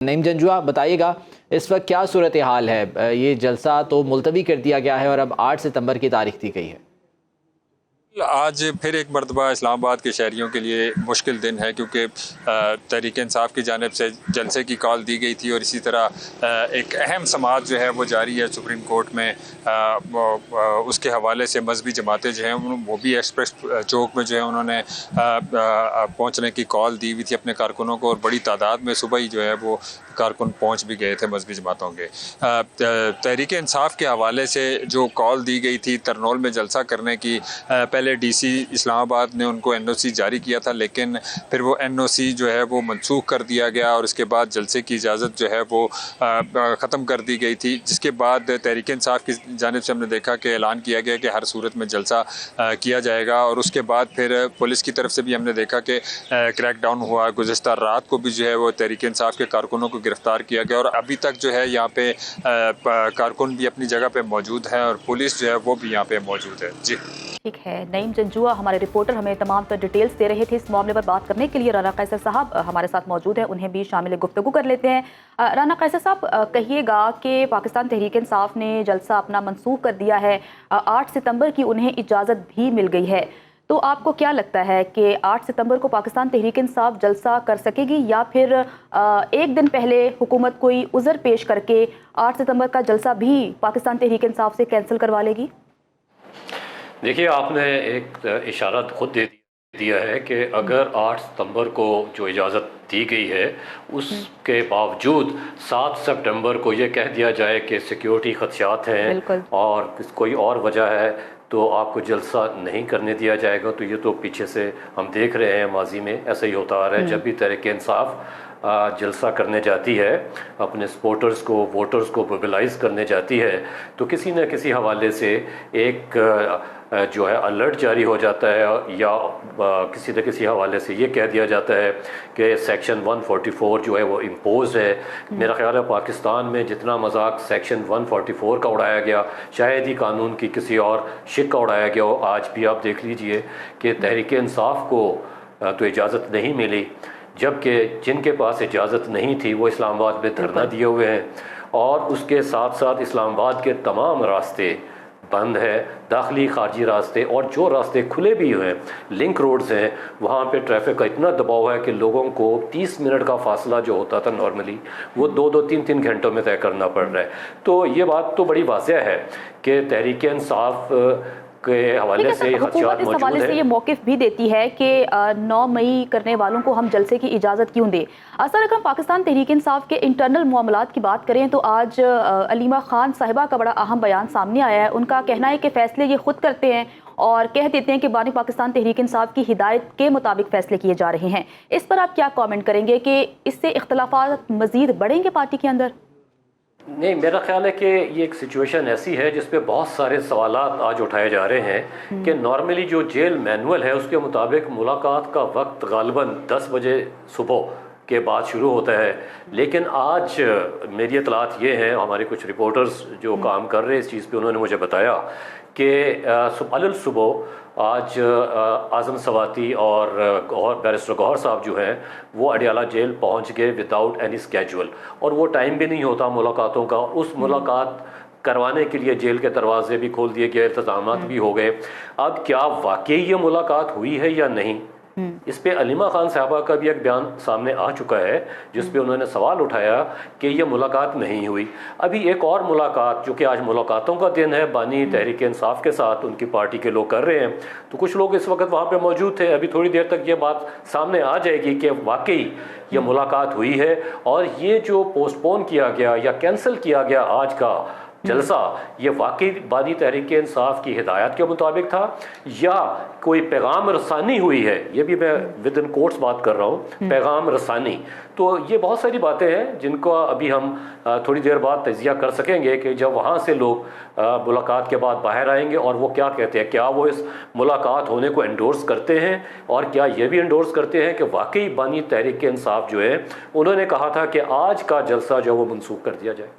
نعیم جنجوعہ بتائیے گا اس وقت کیا صورتحال ہے؟ یہ جلسہ تو ملتوی کر دیا گیا ہے اور اب 8 ستمبر کی تاریخ دی گئی ہے۔ آج پھر ایک مرتبہ اسلام آباد کے شہریوں کے لیے مشکل دن ہے، کیونکہ تحریک انصاف کی جانب سے جلسے کی کال دی گئی تھی اور اسی طرح ایک اہم سماعت جو ہے وہ جاری ہے سپریم کورٹ میں۔ اس کے حوالے سے مذہبی جماعتیں جو ہیں وہ بھی ایکسپریس چوک میں جو ہے انہوں نے پہنچنے کی کال دی ہوئی تھی اپنے کارکنوں کو، اور بڑی تعداد میں صبح ہی جو ہے وہ کارکن پہنچ بھی گئے تھے مذہبی جماعتوں کے۔ تحریک انصاف کے حوالے سے جو کال دی گئی تھی ترنول میں جلسہ کرنے کی، پہلے ڈی سی اسلام آباد نے ان کو این او سی جاری کیا تھا، لیکن پھر وہ این او سی جو ہے وہ منسوخ کر دیا گیا اور اس کے بعد جلسے کی اجازت جو ہے وہ ختم کر دی گئی تھی، جس کے بعد تحریک انصاف کی جانب سے ہم نے دیکھا کہ اعلان کیا گیا کہ ہر صورت میں جلسہ کیا جائے گا، اور اس کے بعد پھر پولیس کی طرف سے بھی ہم نے دیکھا کہ کریک ڈاؤن ہوا۔ گزشتہ رات کو بھی جو ہے وہ تحریک انصاف کے کارکنوں کو گرفتار کیا گیا، اور ابھی تک جو ہے یہاں پہ کارکن بھی اپنی جگہ پہ موجود ہیں اور پولیس جو ہے وہ بھی یہاں پہ موجود ہے۔ جی ٹھیک ہے، نعیم جنجوعہ ہمارے رپورٹر ہمیں تمام تر ڈیٹیلز دے رہے تھے۔ اس معاملے پر بات کرنے کے لیے رانا قیصر صاحب ہمارے ساتھ موجود ہیں، انہیں بھی شامل گفتگو کر لیتے ہیں۔ رانا قیصر صاحب، کہیے گا کہ پاکستان تحریک انصاف نے جلسہ اپنا منسوخ کر دیا ہے، 8 ستمبر کی انہیں اجازت بھی مل گئی ہے، تو آپ کو کیا لگتا ہے کہ 8 ستمبر کو پاکستان تحریک انصاف جلسہ کر سکے گی، یا پھر ایک دن پہلے حکومت کوئی عذر پیش کر کے 8 ستمبر کا جلسہ بھی پاکستان تحریک انصاف سے کینسل کروا لے گی؟ دیکھیے، آپ نے ایک اشارہ خود دے دیا ہے کہ اگر 8 ستمبر کو جو اجازت دی گئی ہے اس کے باوجود 7 سپٹمبر کو یہ کہہ دیا جائے کہ سیکیورٹی خدشات ہیں اور کوئی اور وجہ ہے تو آپ کو جلسہ نہیں کرنے دیا جائے گا، تو یہ تو پیچھے سے ہم دیکھ رہے ہیں، ماضی میں ایسا ہی ہوتا آ رہا ہے۔ جب بھی تحریک انصاف جلسہ کرنے جاتی ہے، اپنے سپورٹرز کو، ووٹرز کو موبلائز کرنے جاتی ہے، تو کسی نہ کسی حوالے سے ایک جو ہے الرٹ جاری ہو جاتا ہے، یا کسی نہ کسی حوالے سے یہ کہہ دیا جاتا ہے کہ سیکشن 144 جو ہے وہ امپوز ہے۔ میرا خیال ہے پاکستان میں جتنا مذاق سیکشن 144 کا اڑایا گیا، شاید ہی قانون کی کسی اور شق کا اڑایا گیا ہو۔ آج بھی آپ دیکھ لیجئے کہ تحریک انصاف کو تو اجازت نہیں ملی، جبکہ جن کے پاس اجازت نہیں تھی وہ اسلام آباد میں دھرنا دیے ہوئے ہیں، اور اس کے ساتھ ساتھ اسلام آباد کے تمام راستے بند ہے، داخلی خارجی راستے، اور جو راستے کھلے بھی ہوئے ہیں، لنک روڈز ہیں، وہاں پہ ٹریفک کا اتنا دباؤ ہے کہ لوگوں کو 30 منٹ کا فاصلہ جو ہوتا تھا نارملی وہ 2-3 گھنٹوں میں طے کرنا پڑ رہا ہے۔ تو یہ بات تو بڑی واضح ہے کہ تحریک انصاف کے حوالے سے حکومت اس حوالے سے یہ موقف بھی دیتی ہے کہ 9 مئی کرنے والوں کو ہم جلسے کی اجازت کیوں دیں۔ اگر ہم پاکستان تحریک انصاف کے انٹرنل معاملات کی بات کریں تو آج علیمہ خان صاحبہ کا بڑا اہم بیان سامنے آیا ہے۔ ان کا کہنا ہے کہ فیصلے یہ خود کرتے ہیں اور کہہ دیتے ہیں کہ بانی پاکستان تحریک انصاف کی ہدایت کے مطابق فیصلے کیے جا رہے ہیں۔ اس پر آپ کیا کامنٹ کریں گے کہ اس سے اختلافات مزید بڑھیں گے پارٹی کے اندر؟ نہیں، میرا خیال ہے کہ یہ ایک سچویشن ایسی ہے جس پہ بہت سارے سوالات آج اٹھائے جا رہے ہیں کہ نارملی جو جیل مینول ہے اس کے مطابق ملاقات کا وقت غالباً 10 بجے صبح کے بعد شروع ہوتا ہے، لیکن آج میری اطلاعات یہ ہیں، ہمارے کچھ رپورٹرز جو کام کر رہے ہیں اس چیز پہ انہوں نے مجھے بتایا کہ صبح آج اعظم سواتی اور بیرسٹر گوہر صاحب جو ہیں وہ اڈیالہ جیل پہنچ گئے وداؤٹ اینی اسکیجول، اور وہ ٹائم بھی نہیں ہوتا ملاقاتوں کا۔ اس ملاقات کروانے کے لیے جیل کے دروازے بھی کھول دیے گئے، انتظامات بھی ہو گئے۔ اب کیا واقعی یہ ملاقات ہوئی ہے یا نہیں، اس پہ علیمہ خان صاحبہ کا بھی ایک بیان سامنے آ چکا ہے جس پہ انہوں نے سوال اٹھایا کہ یہ ملاقات نہیں ہوئی۔ ابھی ایک اور ملاقات جو کہ آج ملاقاتوں کا دن ہے، بانی تحریک انصاف کے ساتھ ان کی پارٹی کے لوگ کر رہے ہیں، تو کچھ لوگ اس وقت وہاں پہ موجود تھے۔ ابھی تھوڑی دیر تک یہ بات سامنے آ جائے گی کہ واقعی یہ ملاقات ہوئی ہے، اور یہ جو پوسٹ پون کیا گیا یا کینسل کیا گیا آج کا جلسہ، یہ واقعی بانی تحریک انصاف کی ہدایت کے مطابق تھا یا کوئی پیغام رسانی ہوئی ہے، یہ بھی میں ود ان کوٹس بات کر رہا ہوں، پیغام رسانی۔ تو یہ بہت ساری باتیں ہیں جن کو ابھی ہم تھوڑی دیر بعد تجزیہ کر سکیں گے کہ جب وہاں سے لوگ ملاقات کے بعد باہر آئیں گے اور وہ کیا کہتے ہیں، کیا وہ اس ملاقات ہونے کو انڈورس کرتے ہیں، اور کیا یہ بھی انڈورس کرتے ہیں کہ واقعی بانی تحریک انصاف جو ہے انہوں نے کہا تھا کہ آج کا جلسہ جو وہ منسوخ کر دیا جائے۔